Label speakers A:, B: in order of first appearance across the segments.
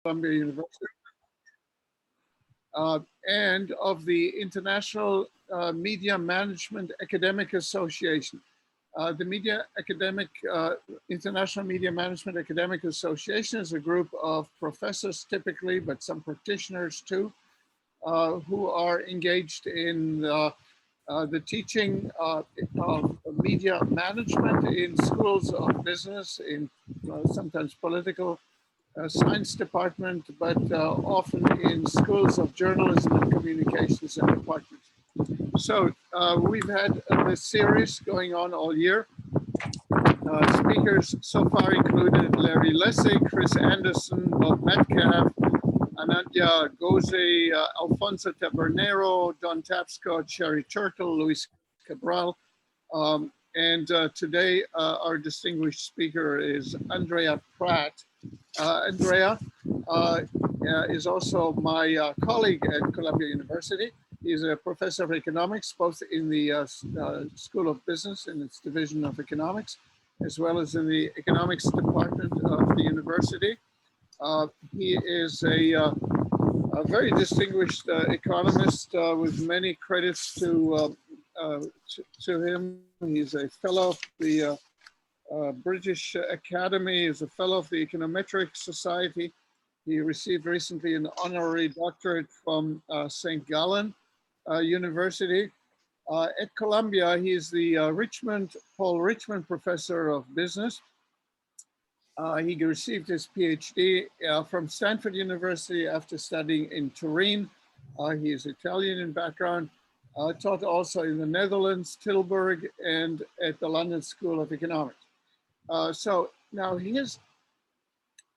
A: Columbia University, and of the International Media Management Academic Association. International Media Management Academic Association is a group of professors typically, but some practitioners too, who are engaged in the teaching of media management in schools of business, in sometimes political science department, but often in schools of journalism and communications and departments. So we've had this series going on all year. Speakers so far included Larry Lessig, Chris Anderson, Bob Metcalf, Anandya Goze, Alfonso Tabernero, Don Tapscott, Sherry Turtle, Luis Cabral. And today our distinguished speaker is Andrea Pratt. Andrea is also my colleague at Columbia University. He's a professor of economics, both in the School of Business in its division of economics, as well as in the economics department of the university. He is a very distinguished economist with many credits to him. He's a fellow of the British Academy, is a fellow of the Econometric Society. He received recently an honorary doctorate from St. Gallen University. At Columbia, he's the Paul Richmond Professor of Business. He received his PhD from Stanford University after studying in Turin. He is Italian in background, taught also in the Netherlands, Tilburg, and at the London School of Economics. So now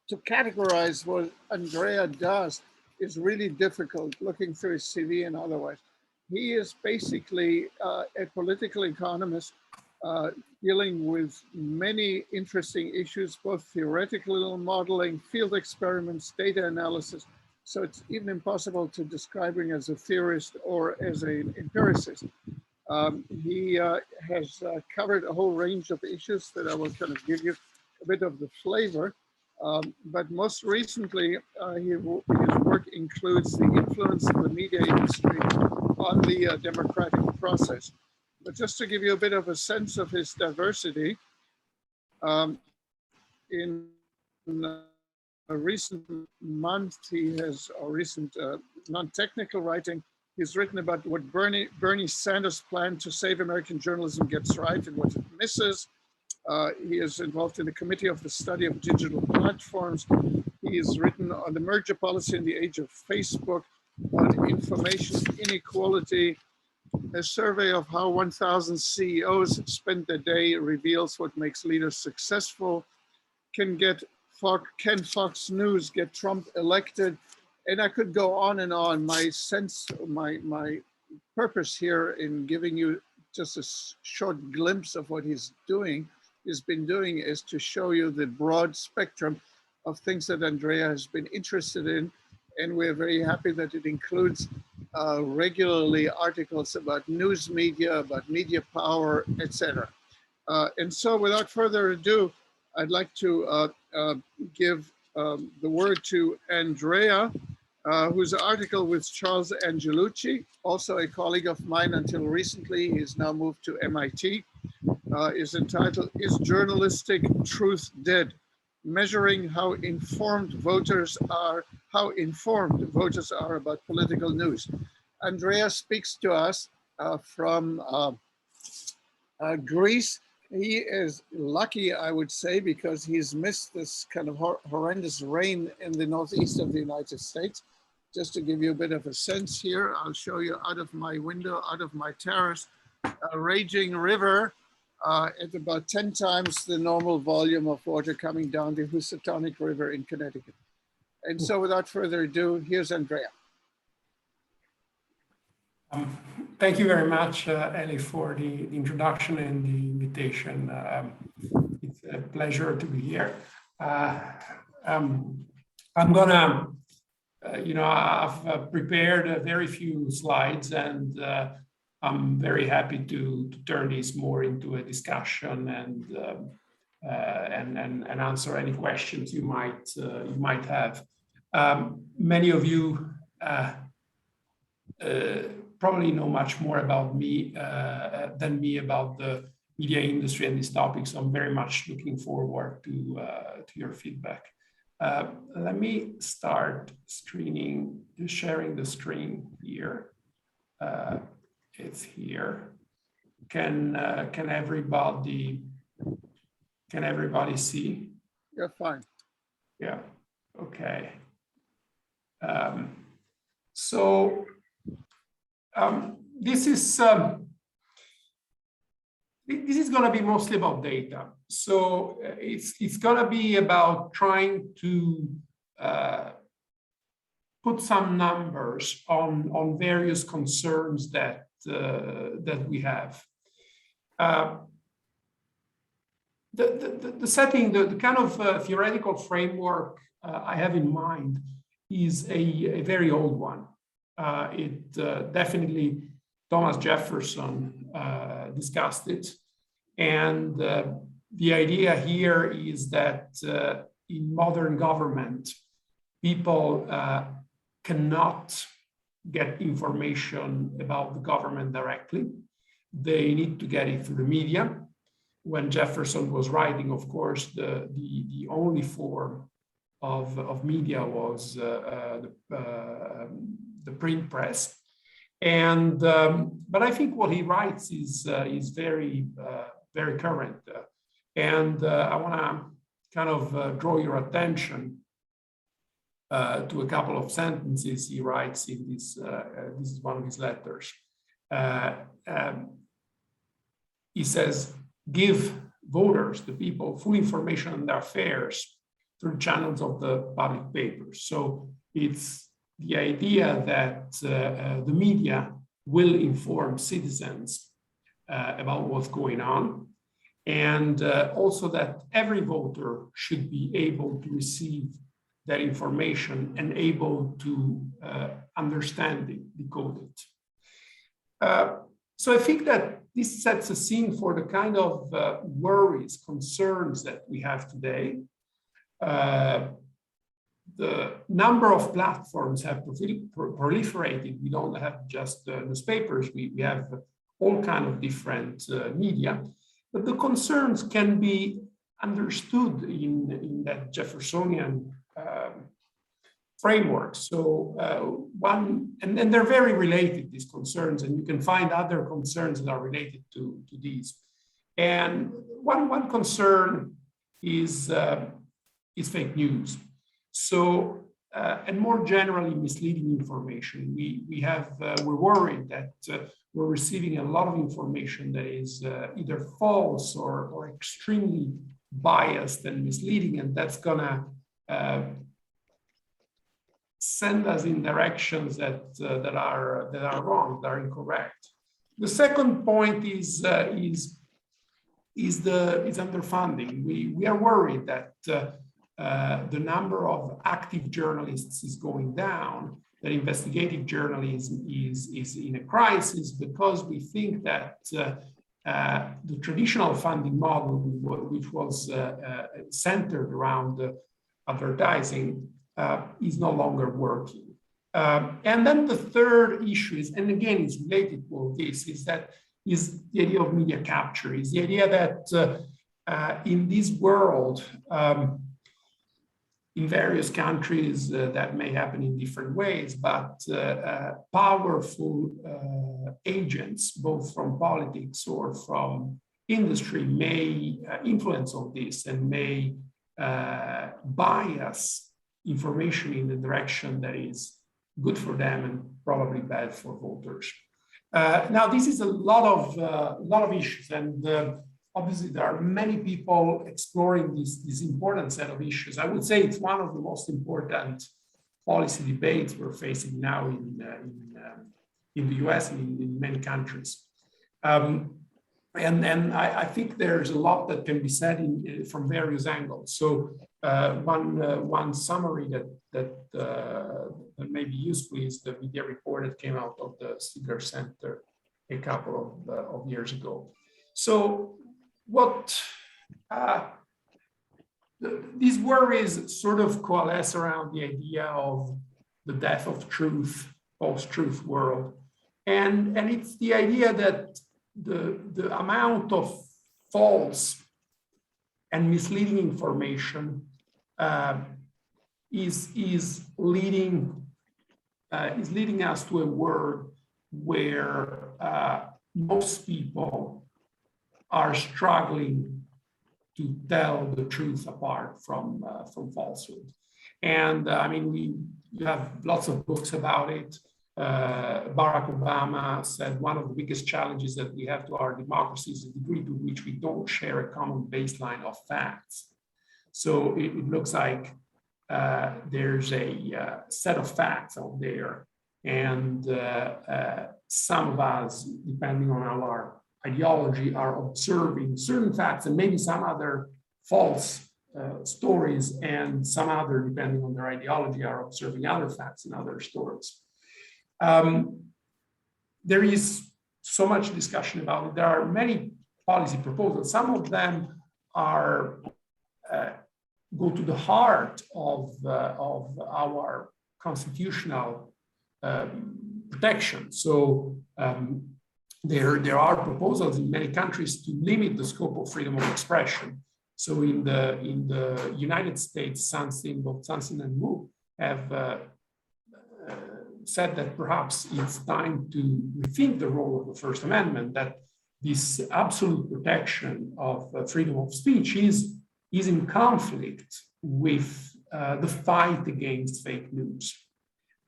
A: to categorize what Andrea does is really difficult, looking through his CV and otherwise. He is basically a political economist dealing with many interesting issues, both theoretical modeling, field experiments, data analysis. So it's even impossible to describe him as a theorist or as an empiricist. He has covered a whole range of issues that I will kind of give you a bit of the flavor. But most recently, his work includes the influence of the media industry on the democratic process. But just to give you a bit of a sense of his diversity, in a recent month, recent non-technical writing, he's written about what Bernie Sanders' plan to save American journalism gets right and what it misses. He is involved in the Committee of the Study of Digital Platforms. He has written on the merger policy in the age of Facebook, on information inequality. A survey of how 1,000 CEOs spend their day reveals what makes leaders successful. Can Fox News get Trump elected? And I could go on and on. My purpose here in giving you just a short glimpse of what he's been doing is to show you the broad spectrum of things that Andrea has been interested in. And we're very happy that it includes regularly articles about news media, about media power, etc. And so without further ado, I'd like to give the word to Andrea, whose article with Charles Angelucci, also a colleague of mine until recently, he's now moved to MIT, is entitled, "Is Journalistic Truth Dead? Measuring how informed voters are about political news." Andrea speaks to us from Greece. He is lucky, I would say, because he's missed this kind of horrendous rain in the northeast of the United States. Just to give you a bit of a sense here, I'll show you out of my window, out of my terrace, a raging river at about 10 times the normal volume of water coming down the Housatonic River in Connecticut. And so without further ado, here's Andrea.
B: Thank you very much, Eli, for the introduction and the invitation. It's a pleasure to be here. I'm gonna, I've prepared a very few slides, and I'm very happy to turn this more into a discussion and answer any questions you might have. Many of you probably know much more about me than me about the media industry and these topics. So I'm very much looking forward to your feedback. Let me start sharing the screen here. It's here. Can everybody see?
A: Yeah, fine.
B: Yeah. Okay. This is going to be mostly about data. So it's going to be about trying to put some numbers on various concerns that we have. The setting, the kind of theoretical framework I have in mind is a very old one. Definitely Thomas Jefferson discussed it. And the idea here is that in modern government, people cannot get information about the government directly. They need to get it through the media. When Jefferson was writing, of course, the only form of media was the print press. And but I think what he writes is very very current. And I want to kind of draw your attention to a couple of sentences he writes in this. This is one of his letters. He says, "Give voters, the people, full information on their affairs through channels of the public papers." So it's the idea that the media will inform citizens about what's going on, and also that every voter should be able to receive that information and able to understand it, decode it. So I think that this sets a scene for the kind of worries, concerns that we have today. The number of platforms have proliferated. We don't have just newspapers. We have all kinds of different media. But the concerns can be understood in that Jeffersonian framework. So and they're very related, these concerns, and you can find other concerns that are related to these. And one concern is fake news. So and more generally, misleading information. We're worried that we're receiving a lot of information that is either false or extremely biased and misleading, and that's gonna send us in directions that are wrong, that are incorrect. The second point is underfunding. We are worried that the number of active journalists is going down, that investigative journalism is in a crisis, because we think that the traditional funding model, which was centered around advertising, is no longer working. And then the third issue is, and again, it's related to all this, is the idea of media capture, is the idea that in this world, in various countries, that may happen in different ways, but powerful agents, both from politics or from industry, may influence all this and may bias information in the direction that is good for them and probably bad for voters. Now, this is a lot of issues, and obviously there are many people exploring this important set of issues. I would say it's one of the most important policy debates we're facing now in the US and in many countries. And I think there's a lot that can be said from various angles. So one summary that may be useful is the media report that came out of the Stigler Center a couple of years ago. So the these worries sort of coalesce around the idea of the death of truth, post-truth world. And it's the idea that the amount of false and misleading information is leading us to a world where most people are struggling to tell the truth apart from falsehood. And I mean, you have lots of books about it. Barack Obama said one of the biggest challenges that we have to our democracy is the degree to which we don't share a common baseline of facts. So it looks like there's a set of facts out there, and some of us, depending on our ideology, are observing certain facts and maybe some other false stories, and some other, depending on their ideology, are observing other facts and other stories. There is so much discussion about it. There are many policy proposals. Some of them are go to the heart of our constitutional protection. So there are proposals in many countries to limit the scope of freedom of expression. So in the United States, both Sanson and Wu have said that perhaps it's time to rethink the role of the First Amendment, that this absolute protection of freedom of speech is in conflict with the fight against fake news.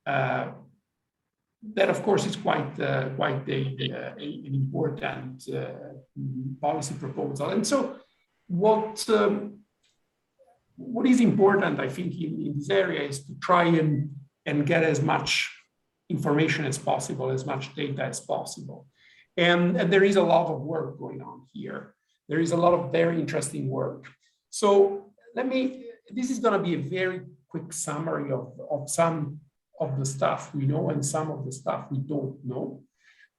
B: That, of course, is quite an important policy proposal. And so what is important, I think, in this area is to try and get as much information as possible, as much data as possible. And there is a lot of work going on here. There is a lot of very interesting work. So this is going to be a very quick summary of some of the stuff we know and some of the stuff we don't know.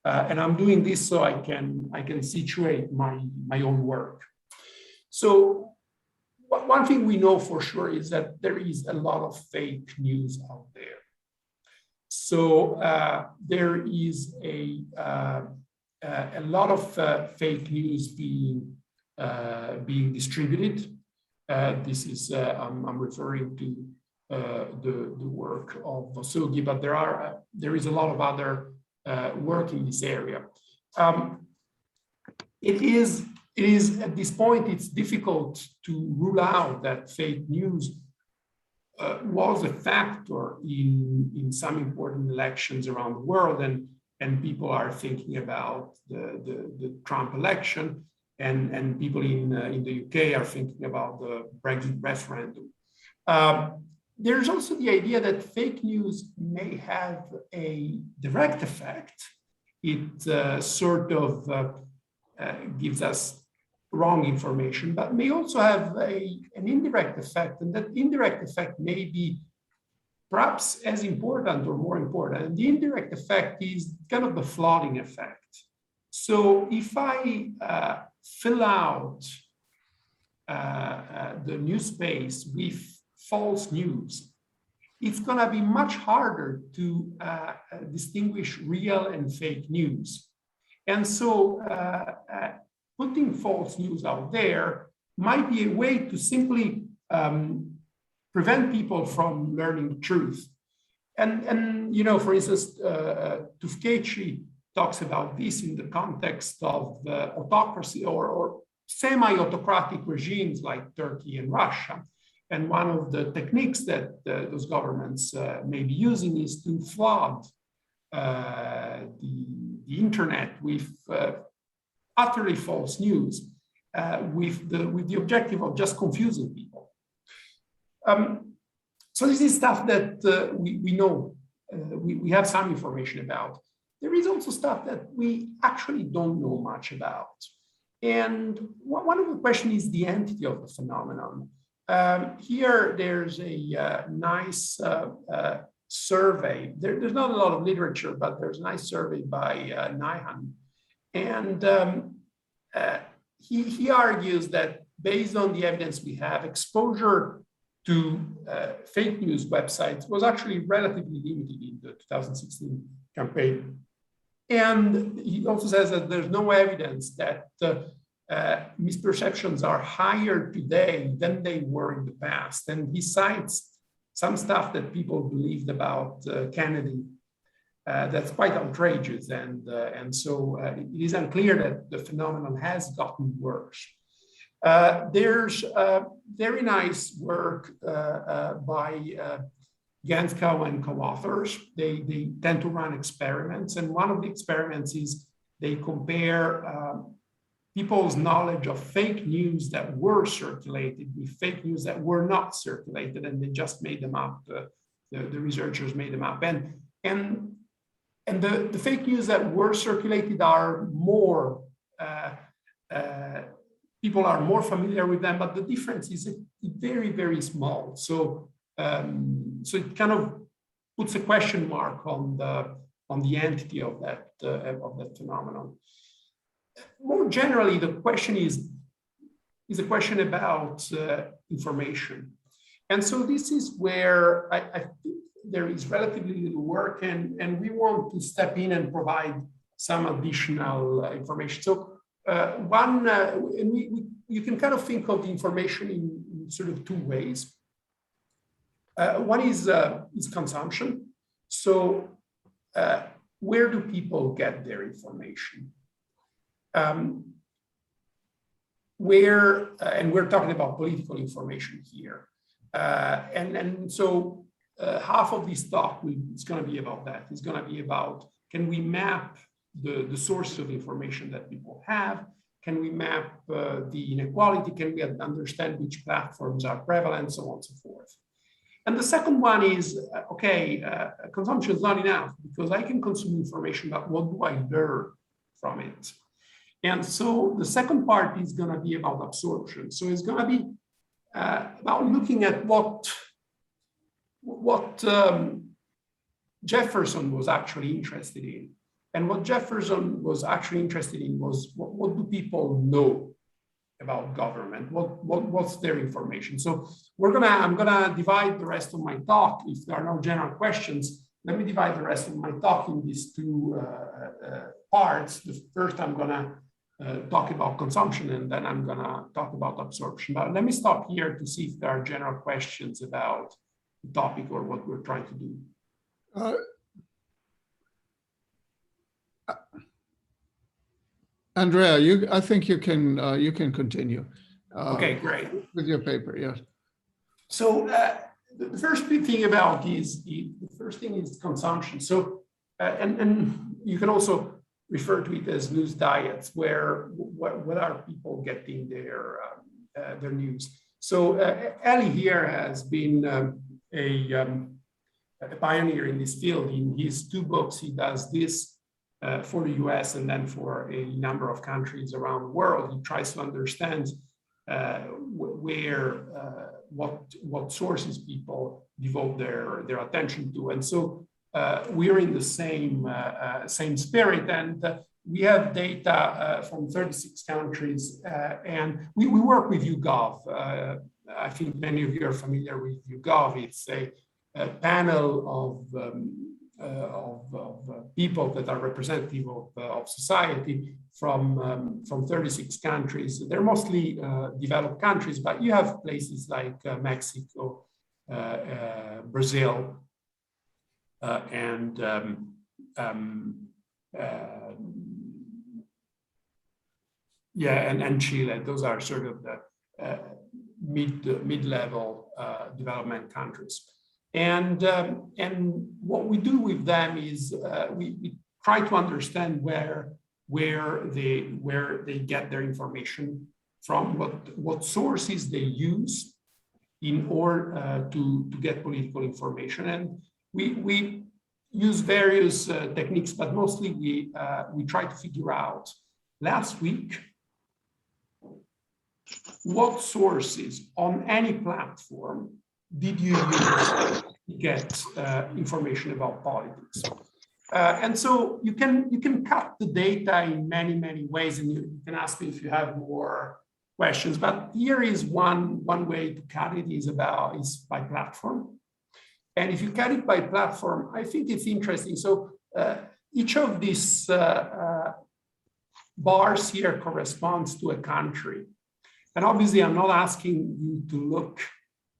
B: And I'm doing this so I can situate my own work. So one thing we know for sure is that there is a lot of fake news out there. So there is a lot of fake news being distributed. This is I'm referring to the work of Vosugi, but there is a lot of other work in this area. It is at this point, it's difficult to rule out that fake news was a factor in some important elections around the world, and people are thinking about the Trump election, and people in the UK are thinking about the Brexit referendum. There's also the idea that fake news may have a direct effect. It sort of gives us wrong information, but may also have an indirect effect, and that indirect effect may be perhaps as important or more important. And the indirect effect is kind of the flooding effect. So if I fill out the news space with false news, it's going to be much harder to distinguish real and fake news. And so putting false news out there might be a way to simply prevent people from learning the truth. And you know, for instance, Tufekci talks about this in the context of autocracy or semi-autocratic regimes like Turkey and Russia. And one of the techniques that those governments may be using is to flood the internet with utterly false news, with the objective of just confusing people. So this is stuff that we know, we have some information about. There is also stuff that we actually don't know much about. And one of the questions is the entity of the phenomenon. Here, there's a nice survey. There's not a lot of literature, but there's a nice survey by Nyhan. And he argues that based on the evidence we have, exposure to fake news websites was actually relatively limited in the 2016 campaign. And he also says that there's no evidence that misperceptions are higher today than they were in the past. And he cites some stuff that people believed about Kennedy that's quite outrageous. And so it is unclear that the phenomenon has gotten worse. There's very nice work by Ganskow and co-authors. They tend to run experiments. And one of the experiments is they compare people's knowledge of fake news that were circulated with fake news that were not circulated, and they just made them up. The researchers made them up. And the fake news that were circulated are more, people are more familiar with them, but the difference is very, very small. So, so it kind of puts a question mark on the entity of that phenomenon. More generally, the question is a question about information. And so this is where I think there is relatively little work, and we want to step in and provide some additional information. So you can kind of think of information in sort of two ways. One is consumption. So where do people get their information? And we're talking about political information here. And so half of this talk is going to be about that. It's going to be about, can we map the source of information that people have? Can we map the inequality? Can we understand which platforms are prevalent, so on and so forth? And the second one is, consumption is not enough, because I can consume information, but what do I learn from it? And so the second part is going to be about absorption. So it's going to be about looking at what Jefferson was actually interested in. And what Jefferson was actually interested in was what do people know about government? What's their information? So I'm gonna divide the rest of my talk. If there are no general questions, let me divide the rest of my talk in these two parts. The first, I'm gonna talk about consumption, and then I'm gonna talk about absorption. But let me stop here to see if there are general questions about the topic or what we're trying to do.
A: Andrea, I think you can continue.
B: Okay, great.
A: With your paper, yes.
B: So the first big thing about the first thing is consumption. So and you can also refer to it as news diets, where what are people getting their news? So Ali here has been a pioneer in this field. In his two books, he does this for the US and then for a number of countries around the world. He tries to understand what sources people devote their attention to. And so we're in the same spirit, and we have data from 36 countries, and we work with YouGov. I think many of you are familiar with YouGov. It's a panel of people that are representative of society from 36 countries. They're mostly developed countries, but you have places like Mexico, Brazil, and Chile. Those are sort of the mid-level development countries. And what we do with them is we try to understand where they get their information from, what sources they use in order to get political information. And we use various techniques, but mostly we try to figure out last week what sources on any platform did you use to get information about politics? And so you can cut the data in many ways, and you can ask me if you have more questions. But here is one way to cut it is by platform. And if you cut it by platform, I think it's interesting. So each of these bars here corresponds to a country. And obviously, I'm not asking you to look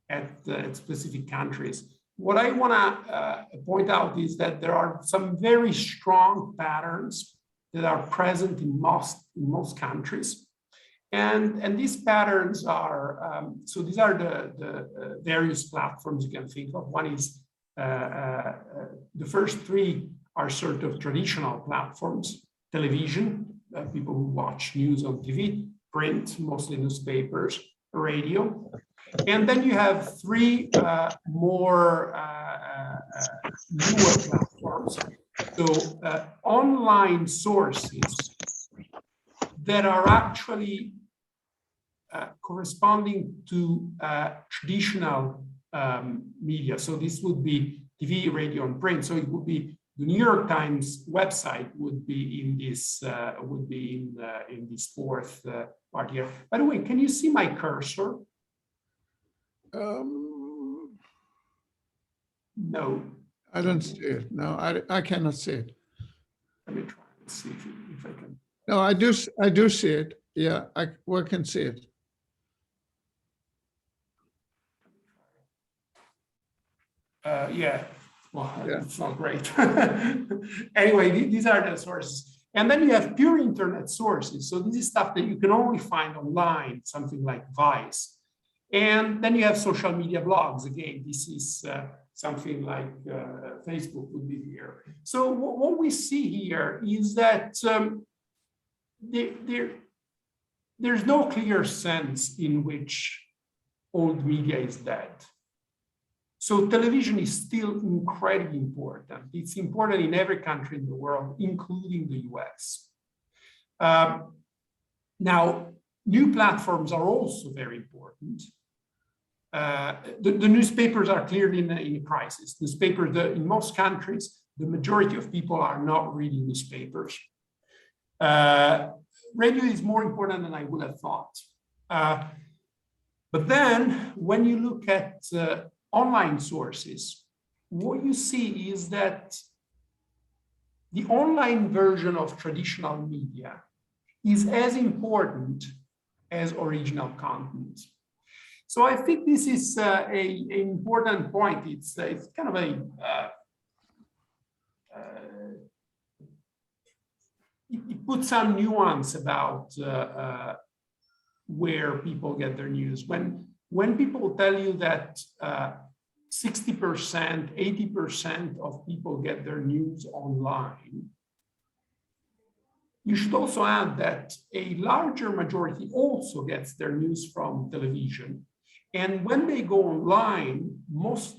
B: at specific countries. What I want to point out is that there are some very strong patterns that are present in most countries. And these patterns are, so these are the various platforms you can think of. One is, the first three are sort of traditional platforms: television, people who watch news on TV, print, mostly newspapers, radio. And then you have three more newer platforms. So online sources that are actually corresponding to traditional media. So this would be TV, radio, and print. So it would be the New York Times website would be in this in this fourth part here. By the way, can you see my cursor? No.
A: I don't see it. No, I cannot see it.
B: Let me try and see if I can.
A: No, I do see it. Yeah, I can see it.
B: Yeah, well,
A: yeah.
B: It's not great. Anyway, these are the sources. And then you have pure internet sources. So this is stuff that you can only find online, something like Vice. And then you have social media blogs. Again, this is something like Facebook would be here. So what we see here is that there's no clear sense in which old media is dead. So television is still incredibly important. It's important in every country in the world, including the US. Now, new platforms are also very important. The newspapers are clearly in a crisis. In most countries, the majority of people are not reading newspapers. Radio is more important than I would have thought. But then when you look at online sources, what you see is that the online version of traditional media is as important as original content. So I think this is an important point. It's kind of it puts some nuance about where people get their news. When people tell you that 60%, 80% of people get their news online, you should also add that a larger majority also gets their news from television. And when they go online,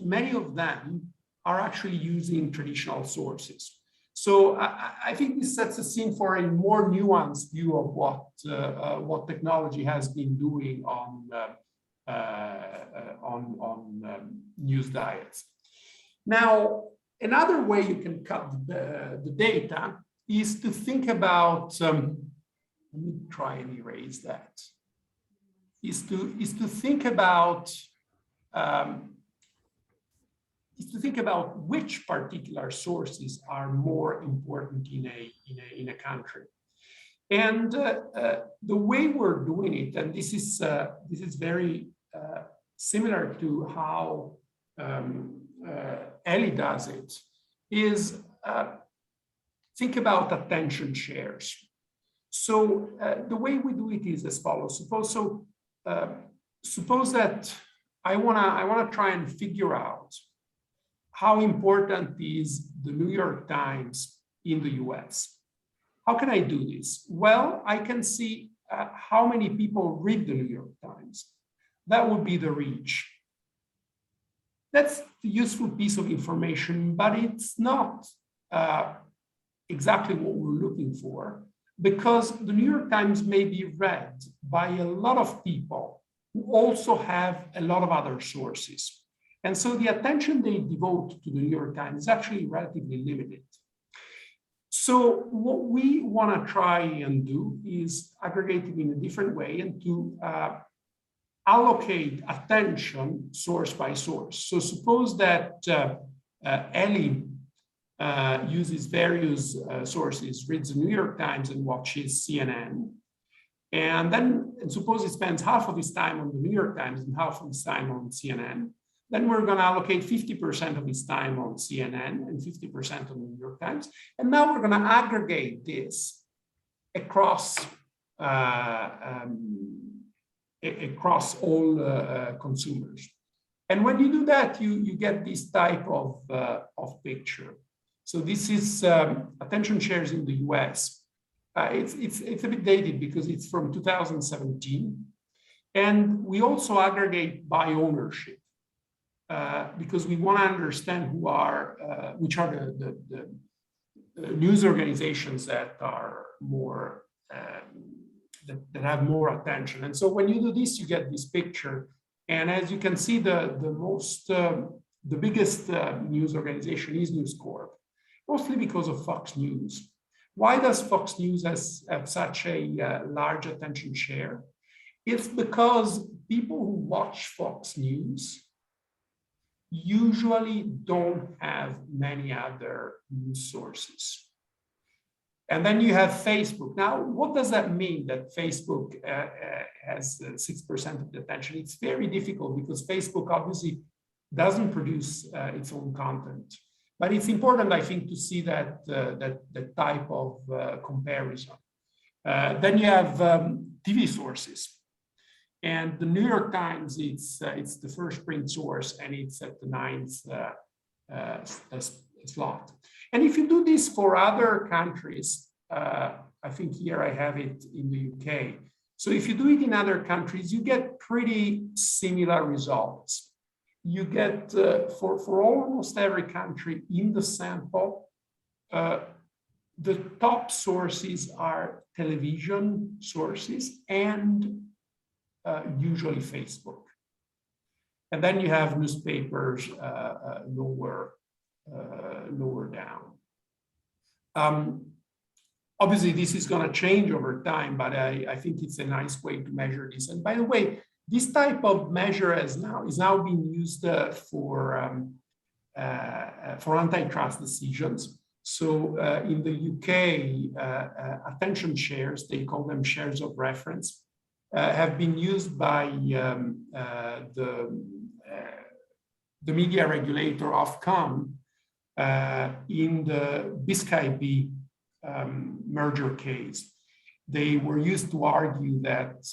B: many of them are actually using traditional sources. So I think this sets a scene for a more nuanced view of what technology has been doing on news diets. Now, another way you can cut the data is to think about, let me try and erase that, is to think about which particular sources are more important in a country. And the way we're doing it, and this is very similar to how Ellie does it, is think about attention shares. So the way we do it is as follows. Suppose that I wanna try and figure out how important is the New York Times in the US. How can I do this? Well, I can see how many people read the New York Times. That would be the reach. That's a useful piece of information, but it's not exactly what we're looking for, because the New York Times may be read by a lot of people who also have a lot of other sources. And so the attention they devote to the New York Times is actually relatively limited. So what we want to try and do is aggregate it in a different way and to allocate attention source by source. So suppose that Ellie uses various sources, reads the New York Times and watches CNN. And then suppose he spends half of his time on the New York Times and half of his time on CNN. Then we're going to allocate 50% of his time on CNN and 50% on the New York Times. And now we're going to aggregate this across all consumers. And when you do that, you get this type of picture. So this is attention shares in the US. It's a bit dated because it's from 2017. And we also aggregate by ownership because we want to understand which are the news organizations that are more, that have more attention. And so when you do this, you get this picture. And as you can see, the biggest news organization is News Corp, mostly because of Fox News. Why does Fox News have such a large attention share? It's because people who watch Fox News usually don't have many other news sources. And then you have Facebook. Now, what does that mean that Facebook has 6% of the attention? It's very difficult because Facebook obviously doesn't produce its own content. But it's important, I think, to see that type of comparison. Then you have TV sources. And the New York Times, it's the first print source, and it's at the 9th slot. And if you do this for other countries, I think here I have it in the UK. So if you do it in other countries, you get pretty similar results. You get, for almost every country in the sample, the top sources are television sources and usually Facebook. And then you have newspapers lower down. Obviously, this is going to change over time, but I think it's a nice way to measure this. And by the way, this type of measure is now being used for antitrust decisions. So in the UK, attention shares, they call them shares of reference, have been used by the media regulator Ofcom in the Biscay merger case. They were used to argue that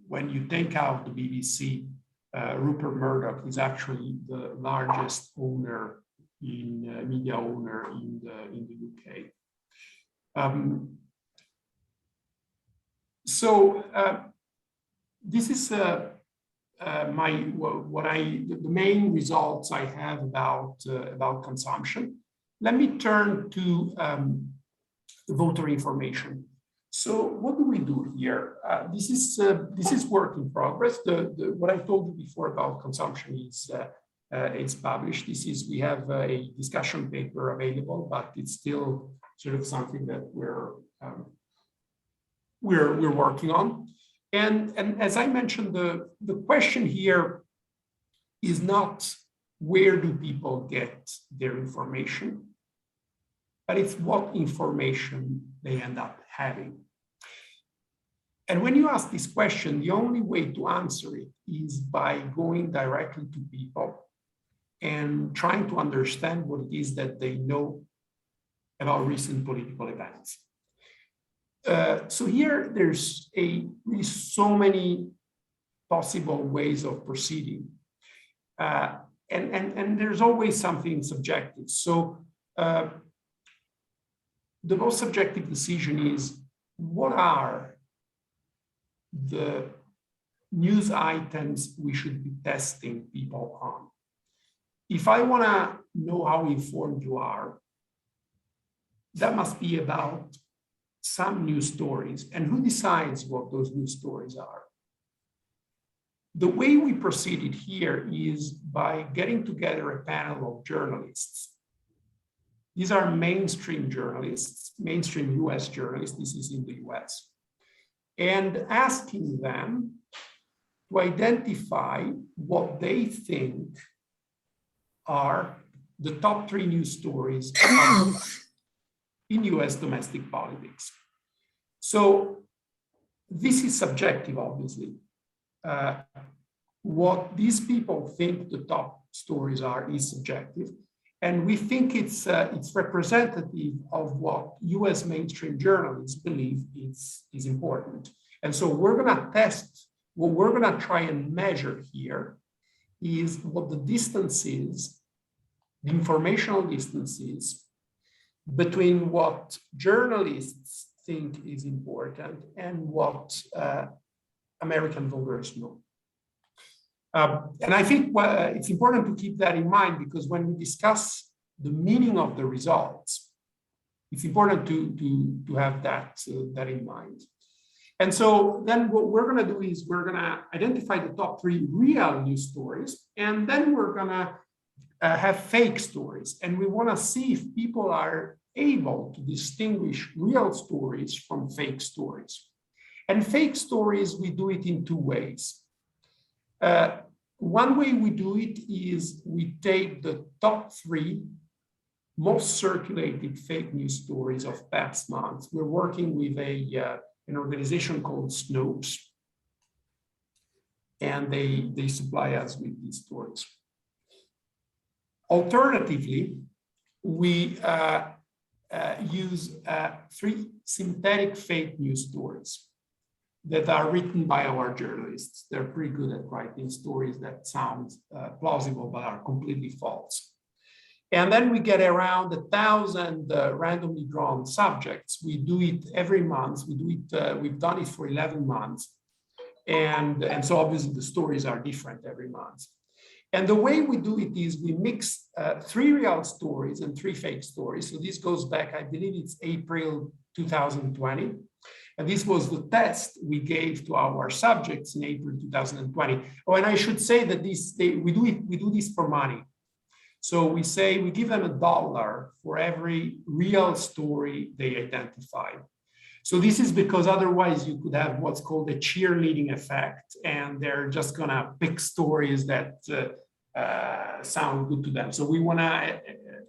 B: when you take out the BBC, Rupert Murdoch is actually the largest owner media owner in the UK. This is the main results I have about consumption. Let me turn to voter information. So what do we do here? This is work in progress. What I told you before about consumption is it's published. We have a discussion paper available, but it's still sort of something that we're working on. And as I mentioned, the question here is not where do people get their information, but it's what information they end up having. And when you ask this question, the only way to answer it is by going directly to people and trying to understand what it is that they know about recent political events. So here there's really so many possible ways of proceeding. And there's always something subjective. So the most subjective decision is, what are the news items we should be testing people on? If I want to know how informed you are, that must be about some news stories. And who decides what those news stories are? The way we proceeded here is by getting together a panel of journalists These are mainstream journalists, mainstream US journalists, this is in the US, and asking them to identify what they think are the top 3 news stories in US domestic politics. So this is subjective, obviously. What these people think the top stories are is subjective. And we think it's representative of what US mainstream journalists believe is important. And so we're gonna test, what we're gonna try and measure here is what the distance is, the informational distance is between what journalists think is important and what American voters know. And I think it's important to keep that in mind, because when we discuss the meaning of the results, it's important to have that in mind. And so then what we're going to do is we're going to identify the top 3 real news stories, and then we're going to have fake stories. And we want to see if people are able to distinguish real stories from fake stories. And fake stories, we do it in 2 ways. One way we do it is we take the top 3 most circulated fake news stories of past months. We're working with an organization called Snopes, and they supply us with these stories. Alternatively, we use 3 synthetic fake news stories that are written by our journalists. They're pretty good at writing stories that sound plausible but are completely false. And then we get around 1,000 randomly drawn subjects. We do it every month. We do it. We've done it for 11 months, and so obviously the stories are different every month. And the way we do it is we mix 3 real stories and 3 fake stories. So this goes back, I believe it's April 2020. And this was the test we gave to our subjects in April 2020. Oh, and I should say that we do this for money. So we say we give them $1 for every real story they identify. So this is because otherwise you could have what's called a cheerleading effect, and they're just gonna pick stories that sound good to them. So we wanna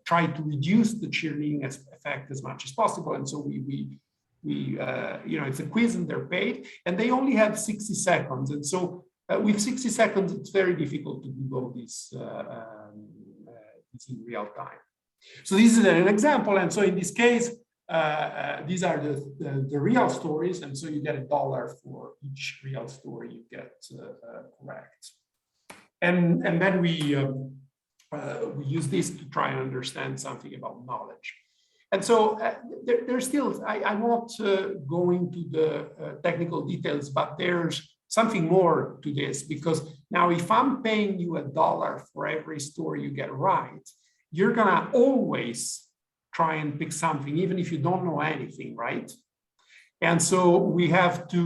B: try to reduce the cheerleading effect as much as possible. And so we it's a quiz and they're paid, and they only have 60 seconds. And so with 60 seconds, it's very difficult to Google this in real time. So this is an example. And so in this case, these are the real stories. And so you get $1 for each real story you get correct. And then we use this to try and understand something about knowledge. And so there's still, I won't go into the technical details, but there's something more to this, because now if I'm paying you $1 for every story you get right, you're gonna always try and pick something, even if you don't know anything, right? And so we have to,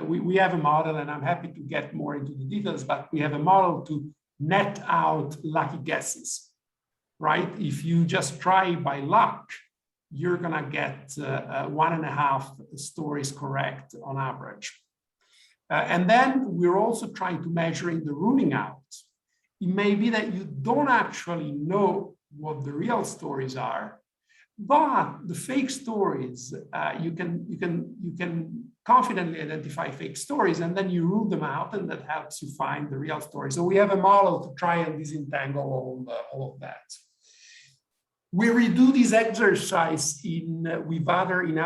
B: we have a model, and I'm happy to get more into the details, but we have a model to net out lucky guesses. Right? If you just try by luck, you're gonna get 1.5 stories correct on average. And then we're also trying to measure in the ruling out. It may be that you don't actually know what the real stories are, but the fake stories, you can confidently identify fake stories, and then you rule them out, and that helps you find the real story. So we have a model to try and disentangle all of that. We redo this exercise in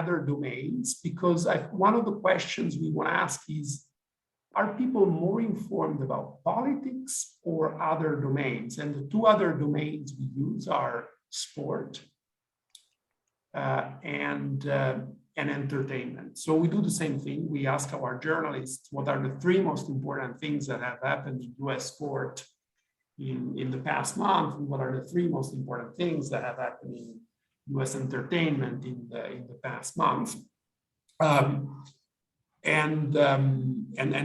B: other domains, because one of the questions we want to ask is, are people more informed about politics or other domains? And the 2 other domains we use are sport and entertainment. So we do the same thing. We ask our journalists what are the 3 most important things that have happened in US sport in the past month, and what are the 3 most important things that have happened in US entertainment in the past month. And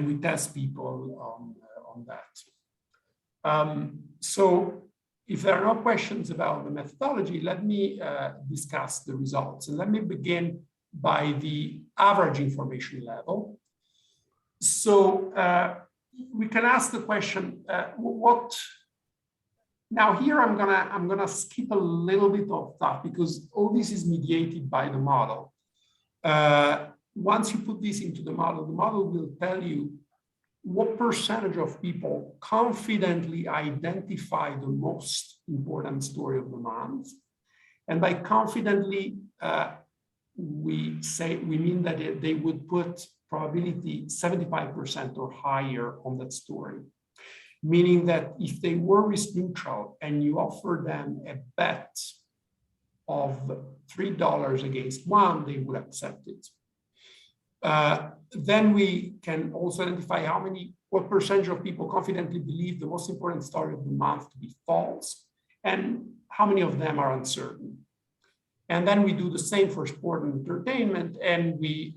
B: we test people on that. So if there are no questions about the methodology, let me discuss the results. And let me begin by the average information level. So we can ask the question, now here I'm gonna skip a little bit of that because all this is mediated by the model. Once you put this into the model will tell you what percentage of people confidently identify the most important story of the month. And by confidently, we mean that they would put probability 75% or higher on that story. Meaning that if they were risk neutral and you offer them a bet of $3 against one, they would accept it. Then we can also identify what percentage of people confidently believe the most important story of the month to be false, and how many of them are uncertain. And then we do the same for sport and entertainment, and we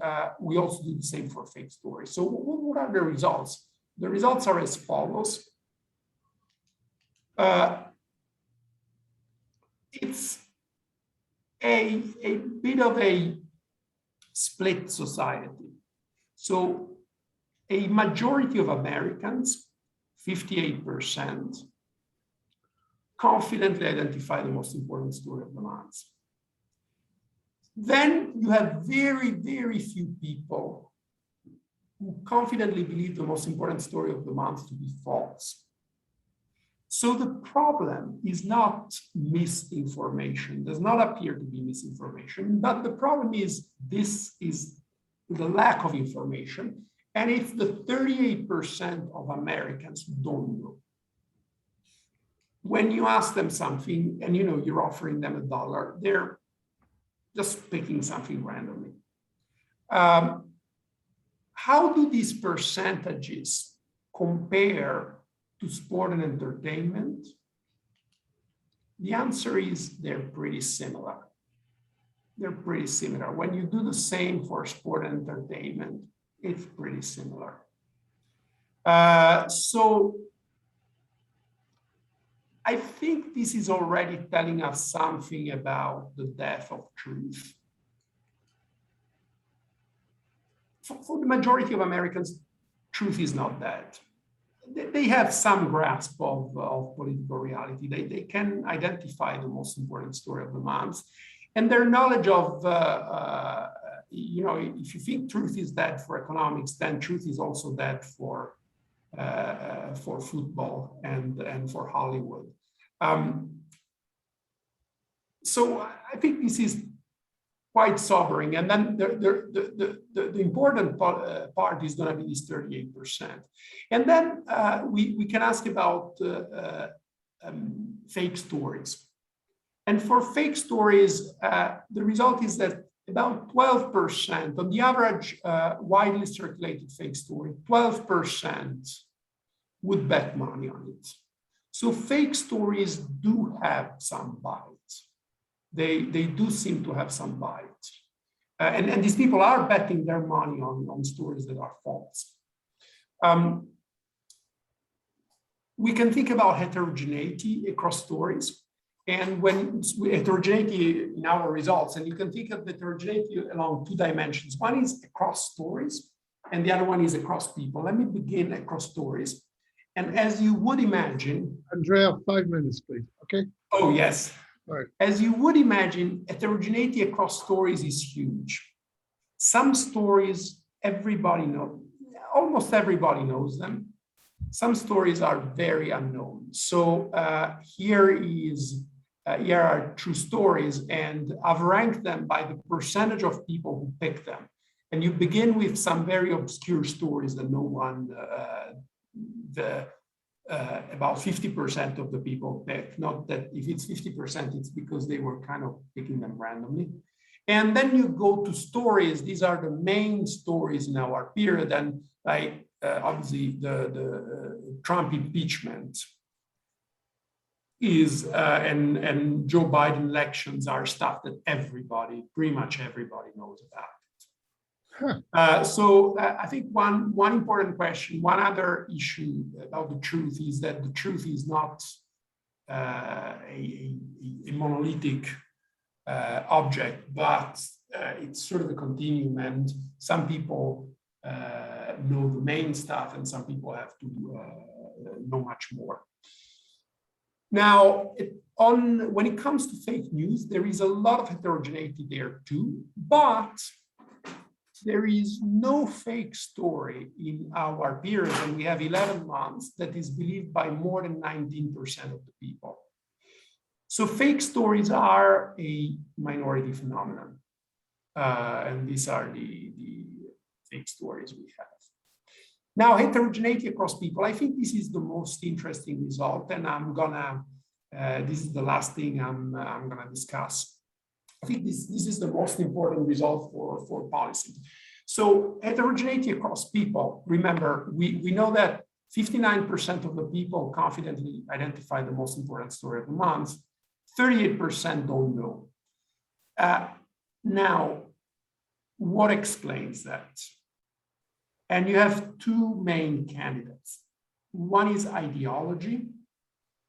B: also do the same for fake stories. So what are the results? The results are as follows. It's a bit of a split society. So a majority of Americans, 58%, confidently identify the most important story of the month. Then you have very, very few people who confidently believe the most important story of the month to be false. So the problem is not misinformation, does not appear to be misinformation, but the problem is this is the lack of information, and it's the 38% of Americans who don't know. When you ask them something and you're offering them $1, they're just picking something randomly. How do these percentages compare to sport and entertainment? The answer is they're pretty similar. They're pretty similar. When you do the same for sport and entertainment, it's pretty similar. So I think this is already telling us something about the death of truth. For the majority of Americans, truth is not dead. They have some grasp of political reality. They can identify the most important story of the month. And their knowledge of, if you think truth is dead for economics, then truth is also dead for football and for Hollywood. So I think this is quite sobering. And then the important part is going to be this 38%. And then we can ask about fake stories. And for fake stories, the result is that about 12% on the average widely circulated fake story, 12% would bet money on it. So fake stories do have some bite. They do seem to have some bite. And these people are betting their money on stories that are false. We can think about heterogeneity across stories. And when heterogeneity in our results, and you can think of heterogeneity along two dimensions. One is across stories, and the other one is across people. Let me begin across stories. And as you would imagine—
A: Andrea, 5 minutes, please, okay?
B: Oh, yes.
A: All right.
B: As you would imagine, heterogeneity across stories is huge. Some stories, everybody knows, almost everybody knows them. Some stories are very unknown. So here are true stories, and I've ranked them by the percentage of people who pick them. And you begin with some very obscure stories that no one, about 50% of the people pick. Not that if it's 50%, it's because they were kind of picking them randomly. And then you go to stories. These are the main stories in our period. And like obviously the Trump impeachment is, and Joe Biden elections are stuff that pretty much everybody knows about. So I think one important question, one other issue about the truth is that the truth is not a monolithic object, but it's sort of a continuum, and some people know the main stuff, and some people have to know much more. Now, when it comes to fake news, there is a lot of heterogeneity there too, but there is no fake story in our period, and we have 11 months, that is believed by more than 19% of the people. So fake stories are a minority phenomenon. And these are the fake stories we have. Now, heterogeneity across people, I think this is the most interesting result, and I'm gonna, this is the last thing I'm gonna discuss. I think this is the most important result for policy. So heterogeneity across people, remember, we know that 59% of the people confidently identify the most important story of the month, 38% don't know. Now, what explains that? And you have two main candidates. One is ideology,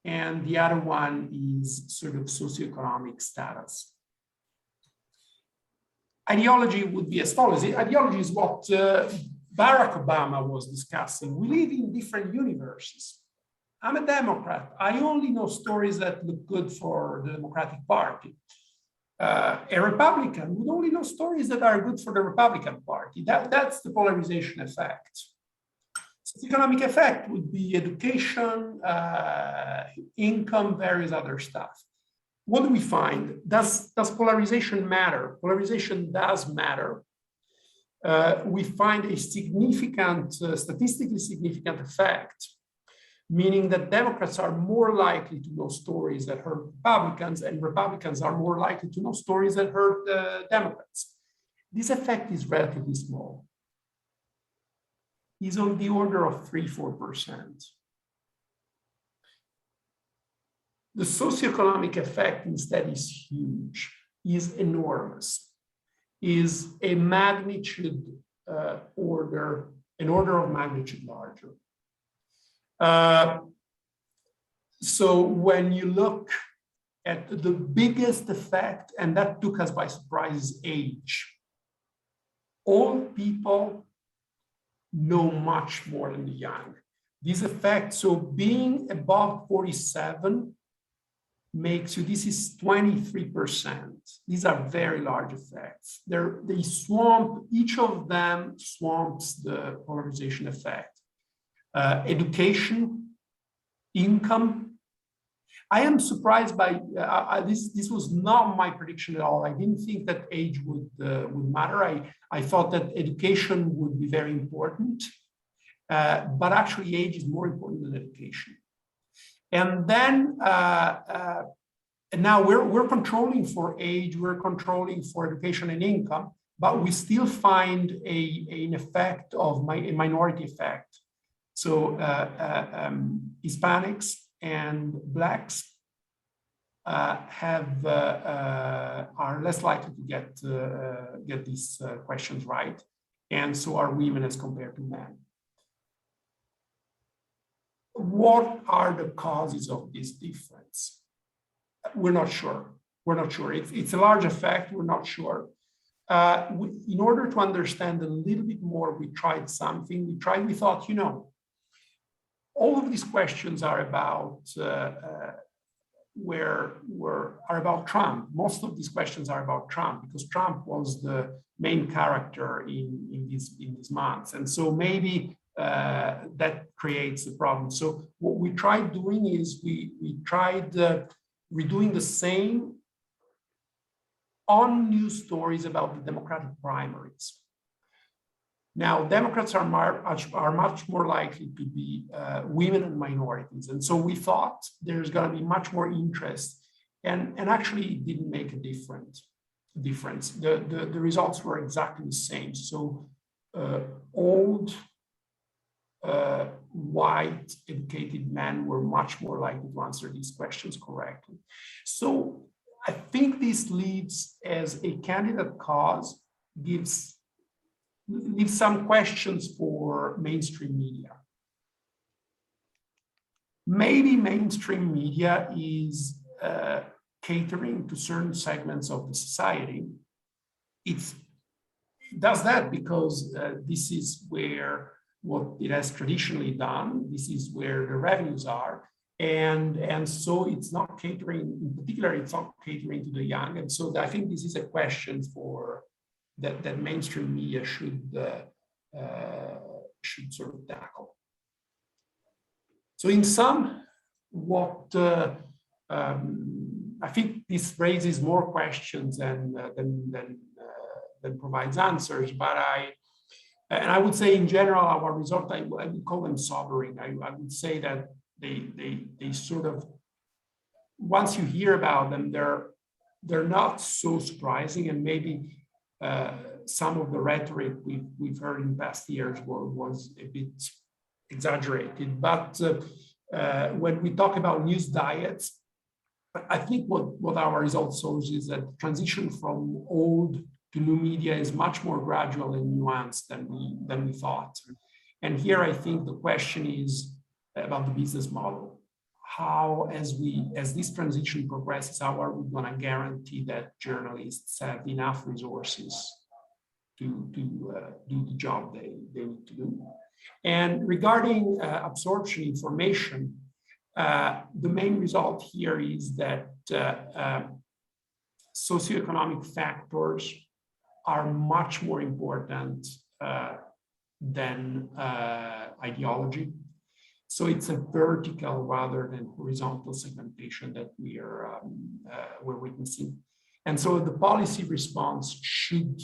B: and the other one is sort of socioeconomic status. Ideology would be as follows. Ideology is what Barack Obama was discussing. We live in different universes. I'm a Democrat. I only know stories that look good for the Democratic Party. A Republican would only know stories that are good for the Republican Party. That's the polarization effect. Economic effect would be education, income, various other stuff. What do we find? Does polarization matter? Polarization does matter. We find a significant, statistically significant effect, meaning that Democrats are more likely to know stories that hurt Republicans, and Republicans are more likely to know stories that hurt Democrats. This effect is relatively small. It's on the order of 3–4%. The socioeconomic effect instead is huge, is enormous, is a magnitude an order of magnitude larger. So when you look at the biggest effect, and that took us by surprise, is age. Old people know much more than the young. This effect, so being above 47 makes you, this is 23%. These are very large effects. They swamp, each of them swamps the polarization effect. Education, income. I am surprised by this was not my prediction at all. I didn't think that age would matter. I thought that education would be very important, but actually age is more important than education. And then and now we're controlling for age, we're controlling for education and income, but we still find an effect of a minority effect. So Hispanics and Blacks are less likely to get these questions right, and so are women as compared to men. What are the causes of this difference? We're not sure. We're not sure. It's a large effect. We're not sure. In order to understand a little bit more, we tried something. We thought, all of these questions are about are about Trump. Most of these questions are about Trump because Trump was the main character in these months, and so maybe that creates a problem. So what we tried doing is we tried redoing the same on news stories about the Democratic primaries. Now, Democrats are much more likely to be women and minorities. And so we thought there's going to be much more interest, and actually it didn't make a difference. The results were exactly the same. So old, white, educated men were much more likely to answer these questions correctly. So I think this leads, as a candidate cause, leaves some questions for mainstream media. maybe mainstream media is catering to certain segments of the society. It does that because this is where what it has traditionally done. This is where the revenues are. And so it's not catering, in particular, it's not catering to the young. And so I think this is a question for that mainstream media should sort of tackle. So in sum, what I think this raises more questions than provides answers, but I would say in general, our result, I would call them sobering. I would say that they sort of, once you hear about them, they're not so surprising, and maybe some of the rhetoric we've heard in past years was a bit exaggerated. But when we talk about news diets, I think what our result shows is that transition from old to new media is much more gradual and nuanced than we thought. And here I think the question is about the business model. How, as this transition progresses, how are we going to guarantee that journalists have enough resources to do the job they need to do? And regarding absorption information, the main result here is that socioeconomic factors are much more important than ideology. So it's a vertical rather than horizontal segmentation that we're witnessing. And so the policy response should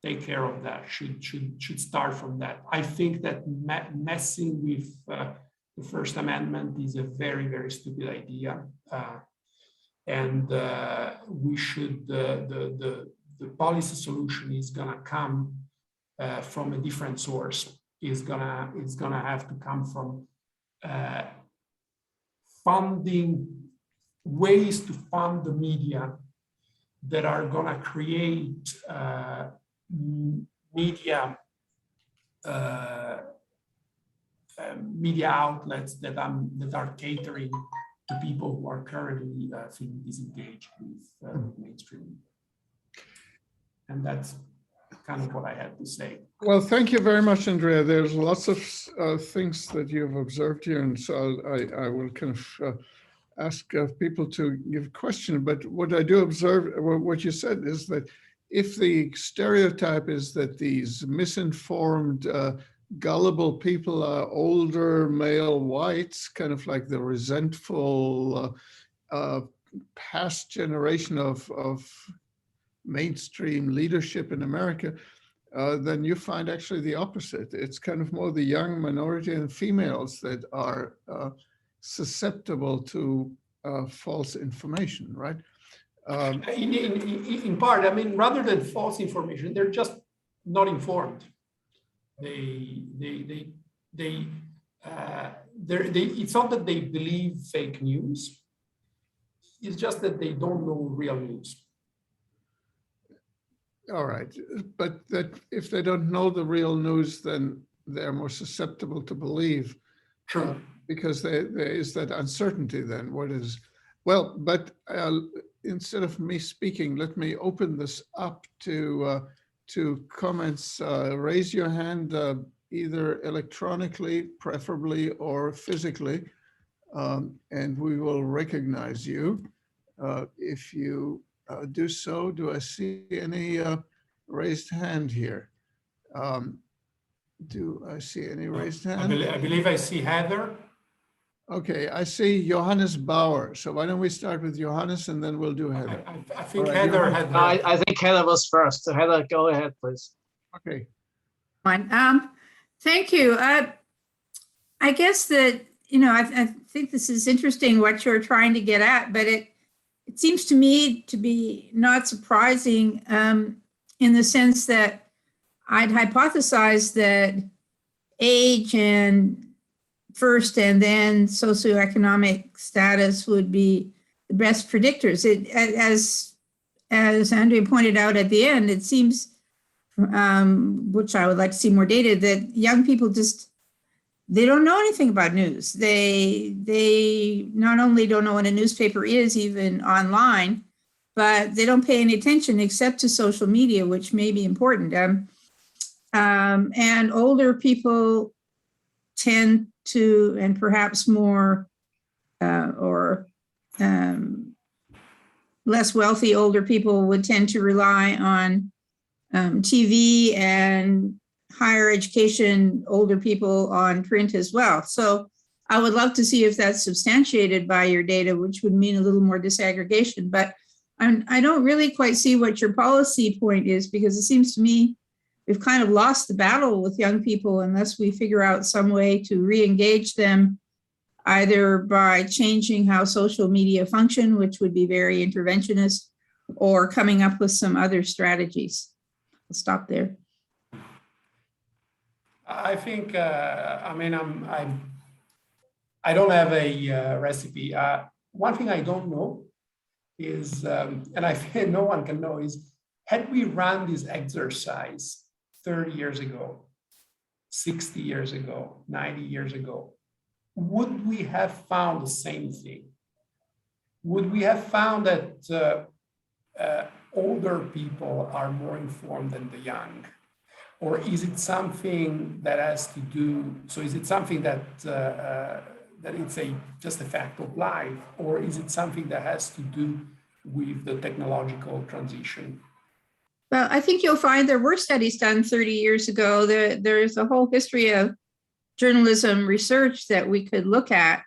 B: take care of that, should start from that. I think that messing with the First Amendment is a very, very stupid idea. And we should, the policy solution is gonna come from a different source. It's gonna have to come from funding, ways to fund the media that are gonna create media outlets that are catering to people who are currently feeling disengaged with mainstream. And that's kind of what I had to say.
A: Well, thank you very much, Andrea. There's lots of things that you've observed here, and so I will kind of ask people to give questions. But what I do observe, what you said is that if the stereotype is that these misinformed, gullible people are older male whites, kind of like the resentful past generation of mainstream leadership in America, then you find actually the opposite. It's kind of more the young minority and females that are susceptible to false information, right?
B: In part, I mean, rather than false information, they're just not informed. It's not that they believe fake news. It's just that they don't know real news.
A: All right, but that if they don't know the real news, then they're more susceptible to believe.
B: True.
A: Because there is that uncertainty then. What is, well, but instead of me speaking, let me open this up to comments. Raise your hand either electronically, preferably, or physically, and we will recognize you. If you do so, do I see any raised hand here? Do I see any raised hand?
B: I believe I see Heather.
A: Okay, I see Johannes Bauer. So why don't we start with Johannes and then we'll do Heather.
B: I think
A: right,
B: Heather had.
C: I think Heather was first. So Heather, go ahead, please.
A: Okay.
D: Fine. Thank you. I guess that, you know, I think this is interesting what you're trying to get at, but it seems to me to be not surprising in the sense that I'd hypothesize that age and first and then socioeconomic status would be the best predictors. As Andrea pointed out at the end, it seems, which I would like to see more data, that young people just they don't know anything about news. They not only don't know what a newspaper is, even online, but they don't pay any attention except to social media, which may be important. And older people tend to, and perhaps more less wealthy older people would tend to rely on TV, and higher education older people on print as well. So I would love to see if that's substantiated by your data, which would mean a little more disaggregation. But I don't really quite see what your policy point is, because it seems to me we've kind of lost the battle with young people unless we figure out some way to re-engage them, either by changing how social media function, which would be very interventionist, or coming up with some other strategies. I'll stop there.
B: I think, I mean, I don't have a recipe. One thing I don't know is, and I think no one can know, is had we run this exercise 30 years ago, 60 years ago, 90 years ago, would we have found the same thing? Would we have found that older people are more informed than the young? Or is it something that has to do, so is it something that it's just a fact of life, or is it something that has to do with the technological transition?
D: Well, I think you'll find there were studies done 30 years ago. There's a whole history of journalism research that we could look at,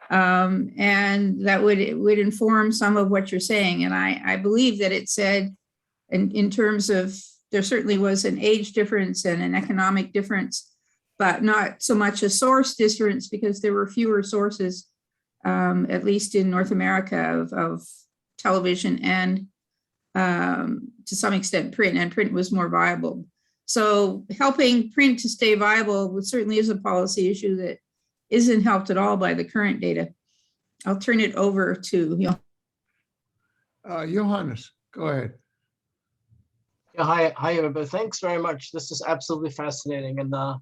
D: and that would inform some of what you're saying. And I believe that it said, in terms of, there certainly was an age difference and an economic difference, but not so much a source difference, because there were fewer sources, at least in North America, of television and to some extent print, and print was more viable. So helping print to stay viable certainly is a policy issue that isn't helped at all by the current data. I'll turn it over to
A: Johannes, go ahead.
C: Yeah, hi, everybody. Thanks very much. This is absolutely fascinating, and I'm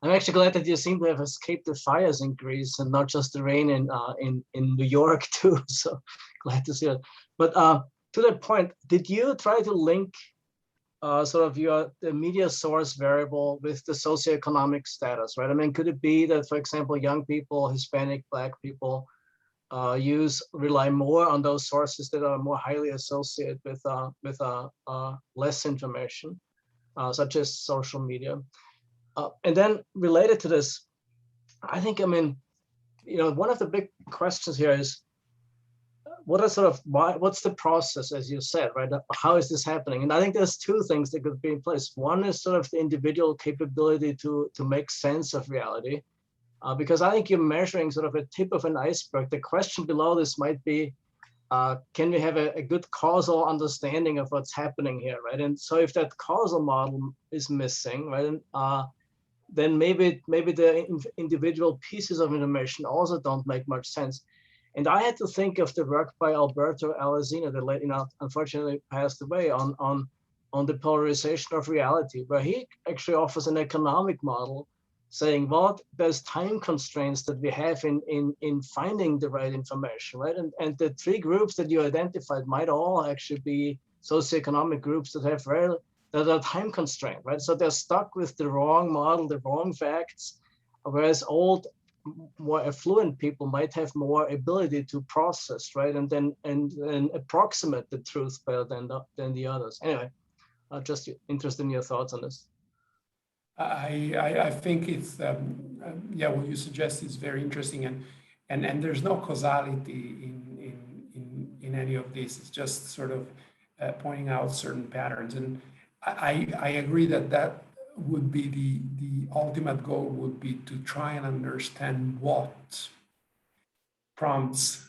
C: actually glad that you seem to have escaped the fires in Greece and not just the rain in New York too. So glad to see it. But to that point, did you try to link sort of the media source variable with the socioeconomic status, right? I mean, could it be that, for example, young people, Hispanic, Black people, rely more on those sources that are more highly associated with less information, such as social media? And then related to this, I think, I mean, one of the big questions here is, what's the process, as you said, right? How is this happening? And I think there's two things that could be in place. One is sort of the individual capability to make sense of reality, because I think you're measuring sort of a tip of an iceberg. The question below this might be, can we have a good causal understanding of what's happening here, right? And so if that causal model is missing, right, then maybe the individual pieces of information also don't make much sense. And I had to think of the work by Alberto Alazina, that unfortunately passed away, on the polarization of reality, where he actually offers an economic model saying, well, there's time constraints that we have in finding the right information, right? And the three groups that you identified might all actually be socioeconomic groups that are time constrained, right? So they're stuck with the wrong model, the wrong facts, whereas old, more affluent people might have more ability to process, right, and then approximate the truth better than the others. Anyway, just interested in your thoughts on this.
B: I think it's yeah, what you suggest is very interesting, and there's no causality in any of this. It's just sort of pointing out certain patterns, and I agree that would be the ultimate goal would be to try and understand what prompts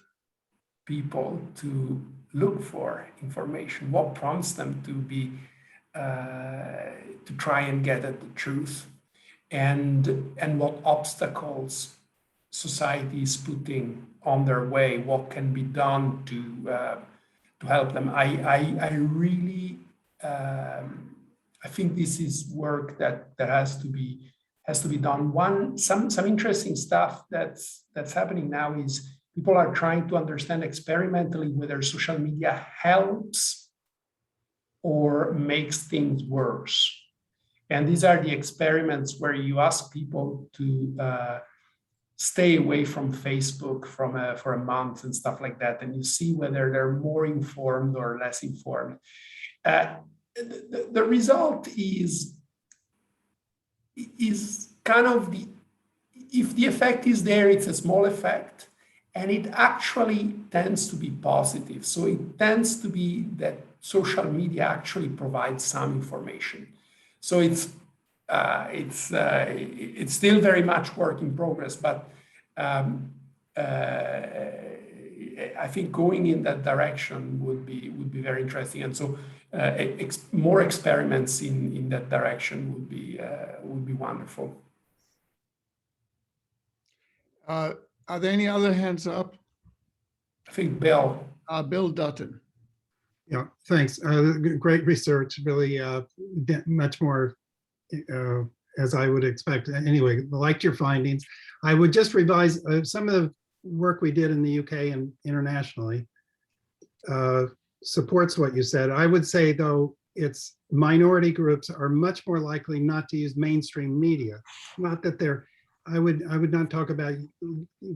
B: people to look for information, what prompts them to be to try and get at the truth, and what obstacles society is putting on their way, what can be done to help them. I really I think this is work that has to be has to be done. Some interesting stuff that's happening now is people are trying to understand experimentally whether social media helps or makes things worse. And these are the experiments where you ask people to stay away from Facebook for a month and stuff like that, and you see whether they're more informed or less informed. The result is kind of if the effect is there, it's a small effect, and it actually tends to be positive. So it tends to be that social media actually provides some information. So it's still very much work in progress, but I think going in that direction would be very interesting. And so more experiments in that direction would be wonderful.
A: Are there any other hands up?
B: I think Bill.
A: Bill Dutton.
E: Yeah, thanks. Great research, really much more as I would expect. Anyway, liked your findings. I would just revise some of the work we did in the UK and internationally supports what you said. I would say, though, it's minority groups are much more likely not to use mainstream media. Not that they're, I would not talk about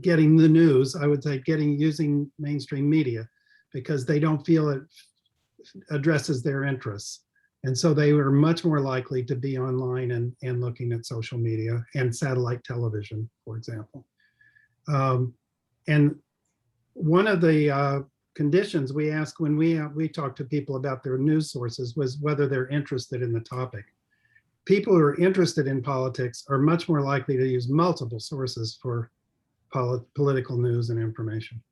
E: getting the news. I would say using mainstream media because they don't feel it addresses their interests. And so they were much more likely to be online and looking at social media and satellite television, for example. And one of the conditions we asked when we talked to people about their news sources was whether they're interested in the topic. People who are interested in politics are much more likely to use multiple sources for political news and information.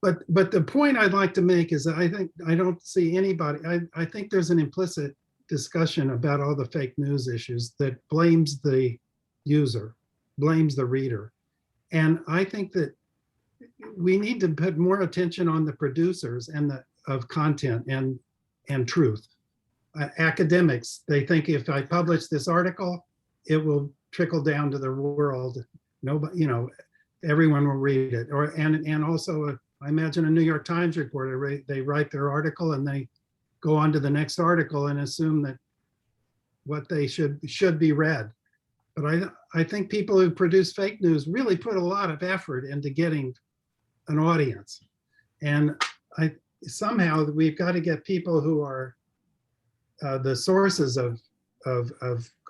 E: But the point I'd like to make is that I don't see anybody, I think there's an implicit discussion about all the fake news issues that blames the user, blames the reader. And I think that we need to put more attention on the producers and of content and truth. Academics, they think if I publish this article, it will trickle down to the world. Nobody, everyone will read it. And also, I imagine a New York Times reporter, they write their article and they go on to the next article and assume that what they should be read. But I think people who produce fake news really put a lot of effort into getting an audience. And somehow we've got to get people who are the sources of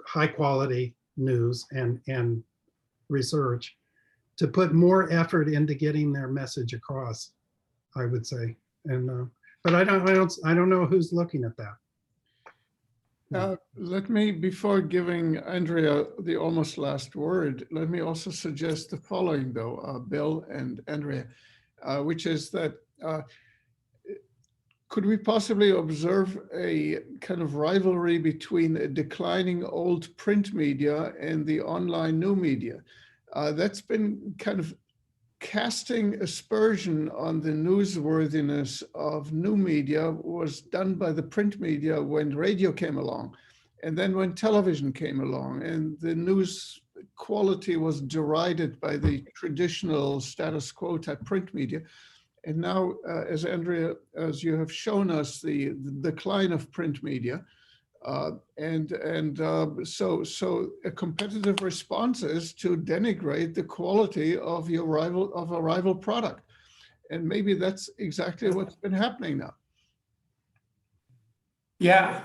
E: high quality news and research to put more effort into getting their message across, I would say. And but I don't know who's looking at that.
A: Let me, before giving Andrea the almost last word, let me also suggest the following, though, Bill and Andrea, which is that could we possibly observe a kind of rivalry between a declining old print media and the online new media? That's been kind of casting aspersion on the newsworthiness of new media was done by the print media when radio came along. And then when television came along and the news quality was derided by the traditional status quo type print media. And now, as Andrea, as you have shown us, the decline of print media, so a competitive response is to denigrate the quality of a rival product, and maybe that's exactly what's been happening now.
B: Yeah.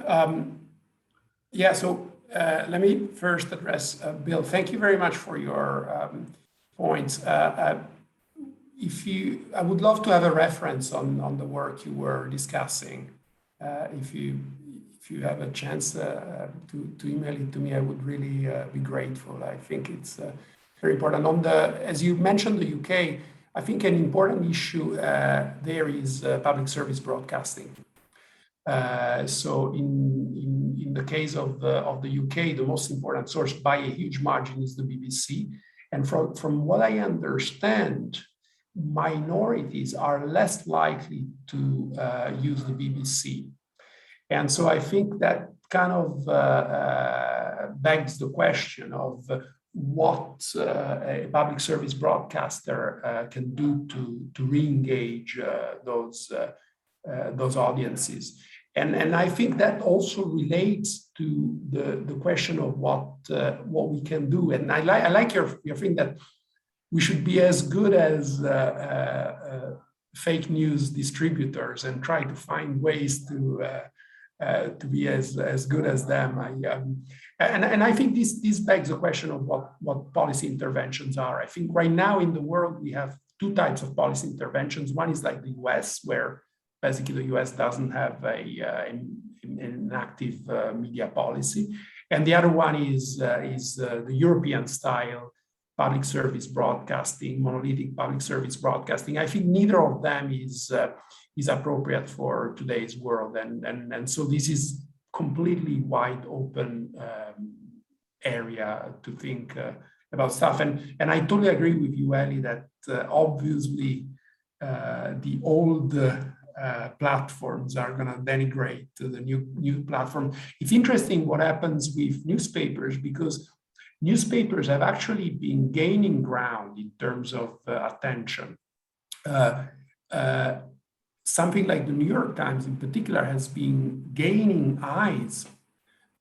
B: So let me first address Bill. Thank you very much for your points. I would love to have a reference on the work you were discussing. If you have a chance to email it to me, I would really be grateful. I think it's very important. As you mentioned, the UK, I think an important issue there is public service broadcasting. So in the case of the UK, the most important source by a huge margin is the BBC. And from what I understand, minorities are less likely to use the BBC. And so I think that kind of begs the question of what a public service broadcaster can do to re-engage those audiences. And I think that also relates to the question of what we can do. And I like your thing that we should be as good as fake news distributors and try to find ways to be as good as them. And I think this begs the question of what policy interventions are. I think right now in the world, we have two types of policy interventions. One is like the US, where basically the US doesn't have an active media policy. And the other one is the European style public service broadcasting, monolithic public service broadcasting. I think neither of them is appropriate for today's world. And so this is completely wide open area to think about stuff. And I totally agree with you, Ellie, that obviously the old platforms are going to denigrate the new platform. It's interesting what happens with newspapers, because newspapers have actually been gaining ground in terms of attention. Something like the New York Times in particular has been gaining eyes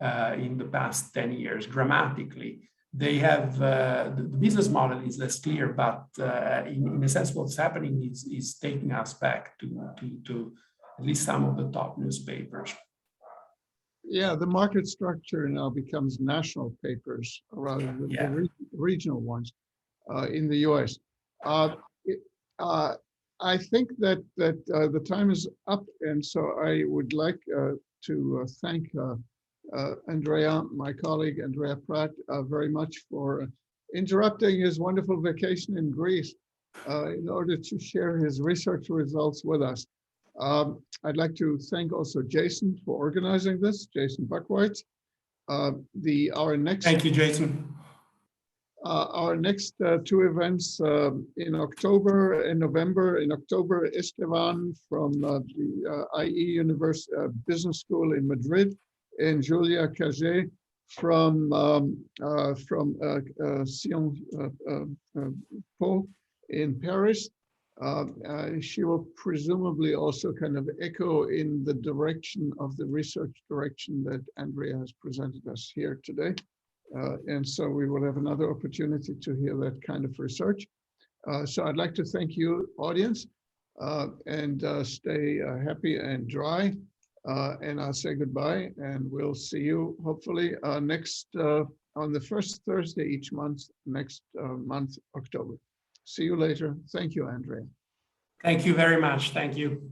B: in the past 10 years dramatically. They have, the business model is less clear, but in a sense what's happening is taking us back to at least some of the top newspapers.
A: Yeah, the market structure now becomes national papers rather than the regional ones in the US. I think that the time is up, and so I would like to thank Andrea, my colleague Andrea Pratt, very much for interrupting his wonderful vacation in Greece in order to share his research results with us. I'd like to thank also Jason for organizing this, Jason Buckwhite.
B: Thank you, Jason.
A: Our next two events in October and November. In October, Esteban from the IE Business School in Madrid, and Julia Caget from Sciences Po in Paris. She will presumably also kind of echo in the direction of the research direction that Andrea has presented us here today. And so we will have another opportunity to hear that kind of research. So I'd like to thank you, audience, and stay happy and dry. And I'll say goodbye, and we'll see you hopefully next on the first Thursday each month, next month, October. See you later. Thank you, Andrea.
B: Thank you very much. Thank you.